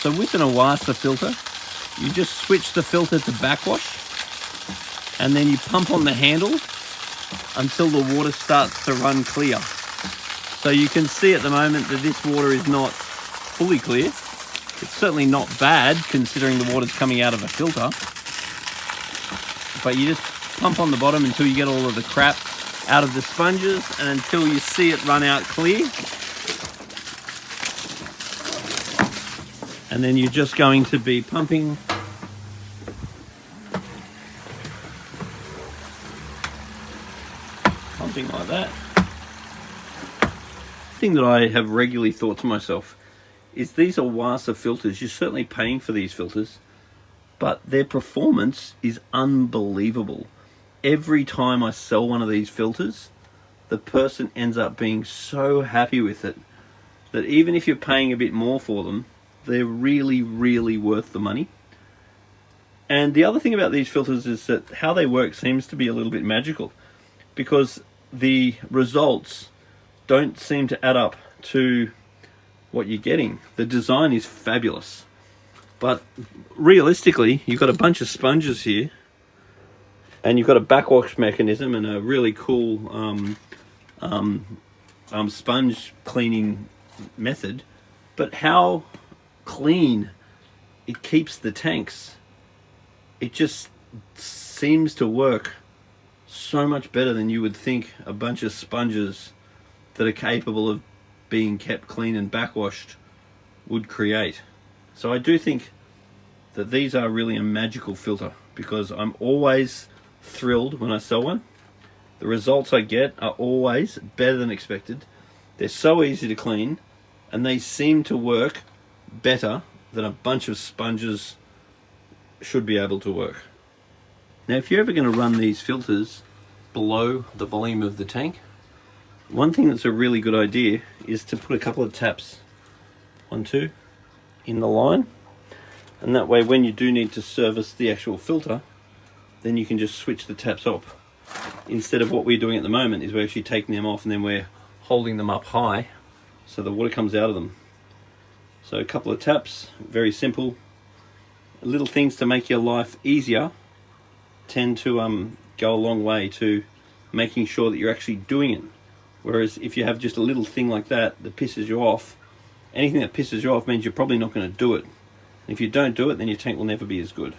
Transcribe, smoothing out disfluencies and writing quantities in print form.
So with an Oase filter, you just switch the filter to backwash, and then you pump on the handle until the water starts to run clear. So you can see at the moment that this water is not fully clear. It's certainly not bad considering the water's coming out of a filter. But you just pump on the bottom until you get all of the crap out of the sponges and until you see it run out clear. And then you're just going to be pumping like that. The thing that I have regularly thought to myself is these Oase filters, you're certainly paying for these filters, but their performance is unbelievable. Every time I sell one of these filters, the person ends up being so happy with it that even if you're paying a bit more for them, they're really, really worth the money. And the other thing about these filters is that how they work seems to be a little bit magical, because the results don't seem to add up to what you're getting. The design is fabulous, but realistically, you've got a bunch of sponges here, and you've got a backwash mechanism and a really cool sponge cleaning method. But how clean it keeps the tanks, it just seems to work so much better than you would think a bunch of sponges that are capable of being kept clean and backwashed would create. So I do think that these are really a magical filter, because I'm always thrilled when I sell one. The results I get are always better than expected. They're so easy to clean, and they seem to work better than a bunch of sponges should be able to work. Now, if you're ever going to run these filters below the volume of the tank, one thing that's a really good idea is to put a couple of taps, 1, 2, in the line, and that way when you do need to service the actual filter, then you can just switch the taps off. Instead of what we're doing at the moment is we're actually taking them off and then we're holding them up high so the water comes out of them. So a couple of taps, very simple. Little things to make your life easier tend to go a long way to making sure that you're actually doing it. Whereas if you have just a little thing like that that pisses you off, anything that pisses you off means you're probably not going to do it. And if you don't do it, then your tank will never be as good.